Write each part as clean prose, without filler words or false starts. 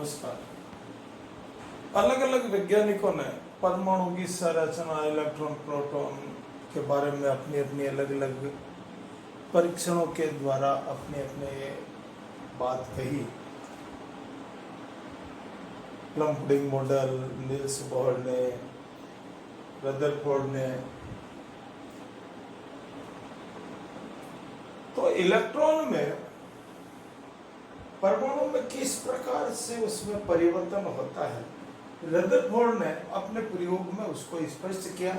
नमस्कार। अलग अलग वैज्ञानिकों ने परमाणु की संरचना, इलेक्ट्रॉन, प्रोटॉन के बारे में अपनी अपनी अलग अलग परीक्षणों के द्वारा अपने अपने बात कही। Plum pudding model, Niels Bohr ने, रदरफोर्ड ने। तो इलेक्ट्रॉन में, परमाणु में किस प्रकार से उसमें परिवर्तन होता है, रदरफोर्ड ने अपने प्रयोग में उसको स्पष्ट किया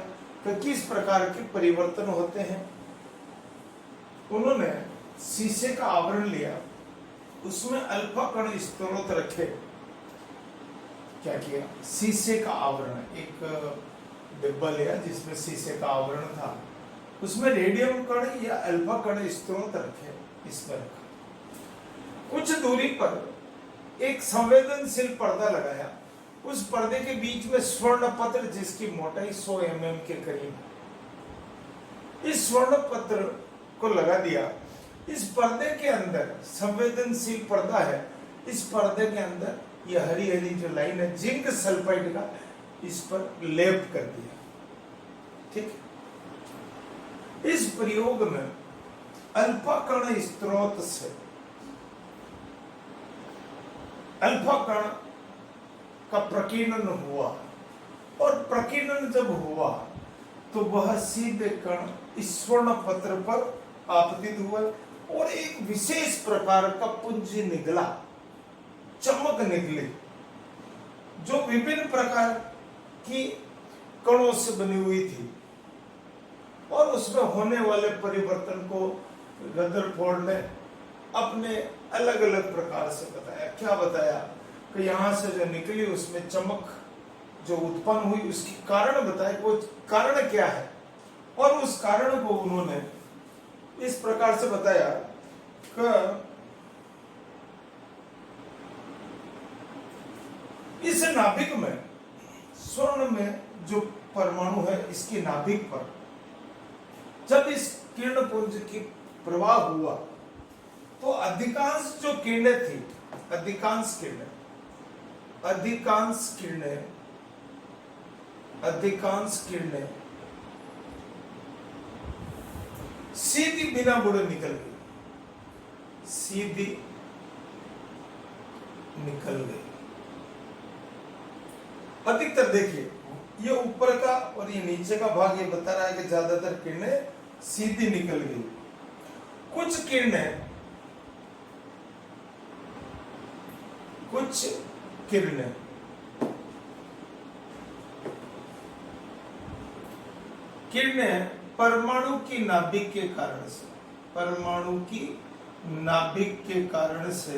कि किस प्रकार के परिवर्तन होते हैं। उन्होंने शीशे का आवरण लिया, उसमें अल्फा कण स्रोत रखे। क्या किया? शीशे का आवरण, एक डिब्बा लिया जिसमें शीशे का आवरण था, उसमें रेडियम कण या अल्फा कण स्रोत रखे। इसमें रखा, कुछ दूरी पर एक संवेदनशील पर्दा लगाया। उस पर्दे के बीच में स्वर्ण पत्र जिसकी मोटाई 100 mm के करीब, इस स्वर्ण पत्र को लगा दिया। इस पर्दे के अंदर संवेदनशील पर्दा है, इस पर्दे के अंदर यह हरी हरी जो लाइन है जिंक सल्फाइड का, इस पर लेप कर दिया। ठीक, इस प्रयोग में अल्फा कण स्रोत से अल्फा कण का प्रकीर्णन हुआ, और प्रकीर्णन जब हुआ तो वह सीधे कण इस स्वर्ण पत्र पर आपतित हुआ और एक विशेष प्रकार का पुंज निकला, चमक निकली, जो विभिन्न प्रकार की कणों से बनी हुई थी। और उसमें होने वाले परिवर्तन को रदरफोर्ड ने अपने अलग अलग प्रकार से बताया। क्या बताया कि यहां से जो निकली उसमें चमक जो उत्पन्न हुई, उसकी कारण बताया। वो कारण क्या है, और उस कारण को उन्होंने इस प्रकार से बताया कि इस नाभिक में, स्वर्ण में जो परमाणु है, इसकी नाभिक पर जब इस किरणपुंज की प्रवाह हुआ तो अधिकांश जो किरणें थी, अधिकांश किरणें सीधी बिना मुड़े निकल गई, सीधी निकल गई। अधिकतर देखिए, ये ऊपर का और ये नीचे का भाग ये बता रहा है कि ज्यादातर किरणें सीधी निकल गई। कुछ किरणें परमाणु की नाभिक के कारण से,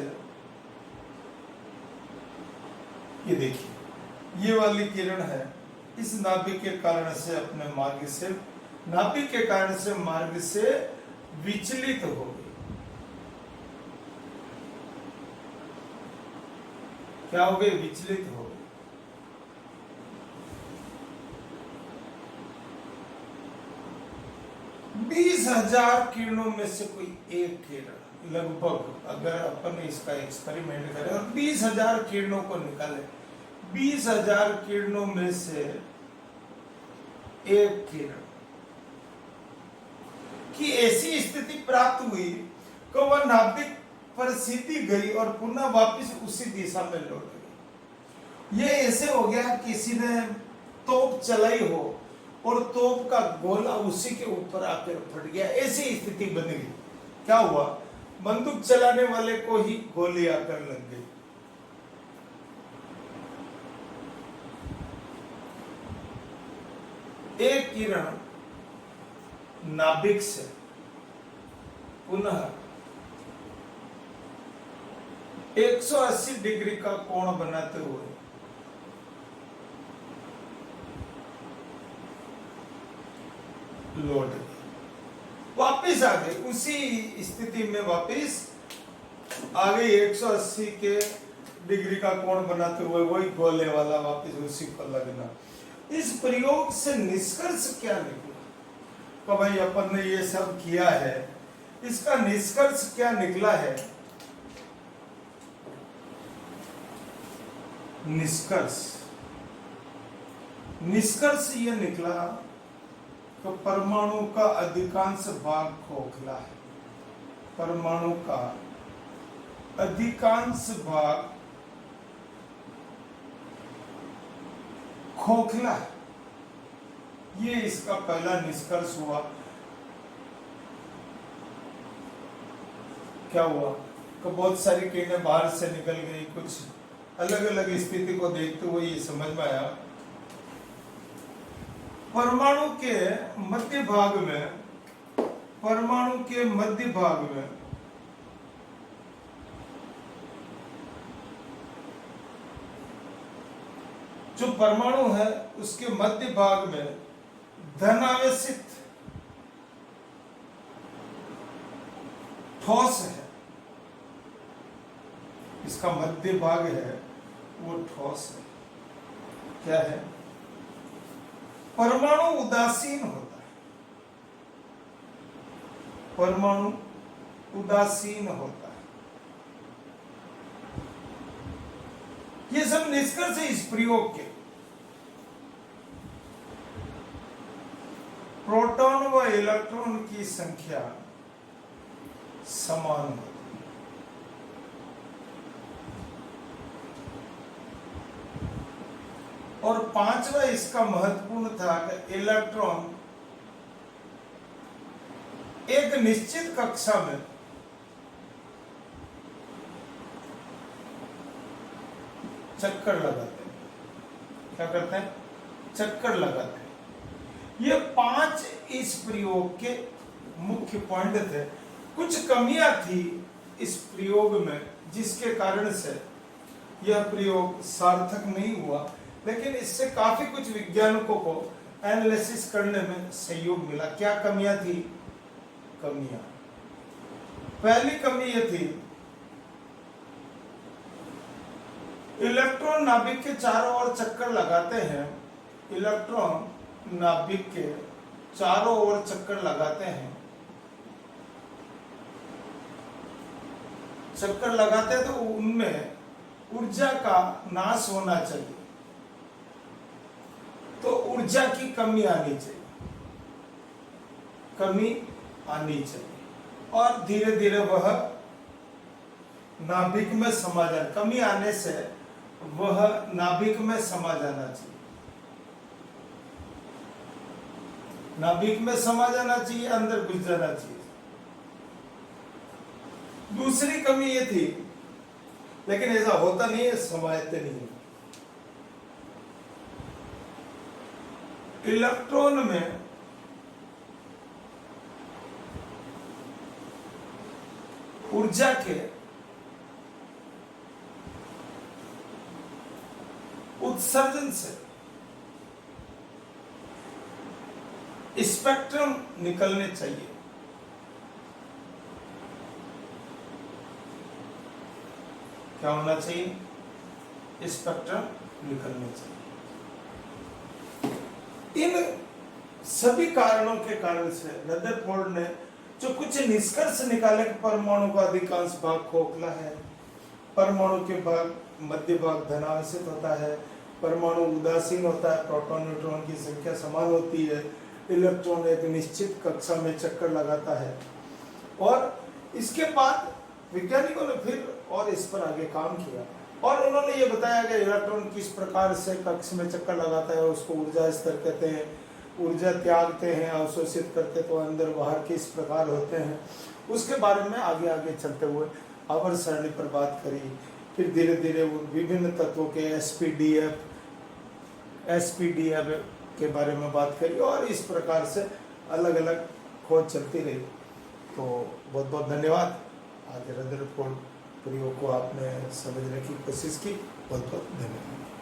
ये देखिए, ये वाली किरण है, इस नाभिक के कारण से अपने मार्ग से, नाभिक के कारण से मार्ग से विचलित हो गई। क्या हो गई? विचलित हो गई। बीस 20,000 किरणों में से कोई एक किरण, लगभग, अगर अपन इसका एक्सपेरिमेंट करें और 20,000 किरणों को निकाले, 20,000 किरणों में से एक किरण की ऐसी स्थिति प्राप्त हुई कि वह नाभिक पर सीधी गई और पुनः वापस उसी दिशा में लौट गई। ये ऐसे हो गया किसी ने तोप चलाई हो और तोप का गोला उसी के ऊपर आकर फट गया, ऐसी स्थिति बन गई। क्या हुआ? बंदूक चलाने वाले को ही गोली आकर लग गई। एक किरण नाभिक से पुनः 180 डिग्री का कोण बनाते हुए लौट गई, वापिस आ गई, उसी स्थिति में वापिस आ गई। 180 के डिग्री का कोण बनाते हुए वही गोले वाला वापिस उसी पर लगना। इस प्रयोग से निष्कर्ष क्या निकला? तो भाई अपन ने ये सब किया है, इसका निष्कर्ष क्या निकला है निष्कर्ष ये निकला कि परमाणु का अधिकांश भाग खोखला है। परमाणु का अधिकांश भाग खोखला है। ये इसका पहला निष्कर्ष हुआ। क्या हुआ कि बहुत सारी किरणें बाहर से निकल गई। कुछ अलग अलग स्थिति को देखते हुए ये समझ में आया परमाणु के मध्य भाग में जो परमाणु है उसके मध्य भाग में धनावेशित ठोस है। इसका मध्य भाग है वो ठोस है। क्या है? परमाणु उदासीन होता है। परमाणु उदासीन होता है। ये सब निष्कर्ष है इस प्रयोग के। प्रोटॉन व इलेक्ट्रॉन की संख्या समान होती है। और पांचवा इसका महत्वपूर्ण था कि इलेक्ट्रॉन एक निश्चित कक्षा में चक्कर लगाते हैं। क्या करते हैं? चक्कर लगाते हैं। ये 5 इस प्रयोग के मुख्य पॉइंट थे। कुछ कमियां थी इस प्रयोग में जिसके कारण से यह प्रयोग सार्थक नहीं हुआ, लेकिन इससे काफी कुछ वैज्ञानिकों को एनालिसिस करने में सहयोग मिला। क्या कमियां थी? पहली कमी यह थी इलेक्ट्रॉन नाभिक के चारों ओर चक्कर लगाते हैं। इलेक्ट्रॉन नाभिक के चारों ओर चक्कर लगाते हैं। चक्कर लगाते हैं तो उनमें ऊर्जा का नाश होना चाहिए, तो ऊर्जा की कमी आनी चाहिए। और धीरे धीरे वह नाभिक में समा जाए। कमी आने से वह नाभिक में समा जाना चाहिए। नाभिक में समा जाना चाहिए, अंदर घुस जाना चाहिए। दूसरी कमी ये थी, लेकिन ऐसा होता नहीं है, समाते नहीं है। इलेक्ट्रॉन में ऊर्जा के उत्सर्जन से स्पेक्ट्रम निकलने चाहिए। क्या होना चाहिए? स्पेक्ट्रम निकलने चाहिए। इन सभी कारणों के कारण से रदरफोर्ड ने जो कुछ निष्कर्ष निकाले कि परमाणु का अधिकांश भाग खोखला है, परमाणु के भाग मध्य भाग धनावेशित होता है, परमाणु उदासीन होता है, प्रोटॉन न्यूट्रॉन की संख्या समान होती है, इलेक्ट्रॉन एक निश्चित कक्षा में चक्कर लगाता है। और इसके बाद वैज्ञानिकों ने फिर और इस पर आगे काम किया और उन्होंने ये बताया कि इलेक्ट्रॉन किस प्रकार से कक्ष में चक्कर लगाता है, उसको ऊर्जा स्तर कहते हैं। ऊर्जा त्यागते हैं, अवशोषित करते तो अंदर बाहर किस प्रकार होते हैं, उसके बारे में आगे आगे चलते हुए आवर्त सारणी पर बात करी। फिर धीरे धीरे वो विभिन्न तत्वों के एसपीडीएफ के बारे में बात करी और इस प्रकार से अलग अलग खोज चलती रही। तो बहुत बहुत धन्यवाद। आज रदरफोर्ड प्रयोग को आपने समझने की कोशिश की। बहुत बहुत धन्यवाद।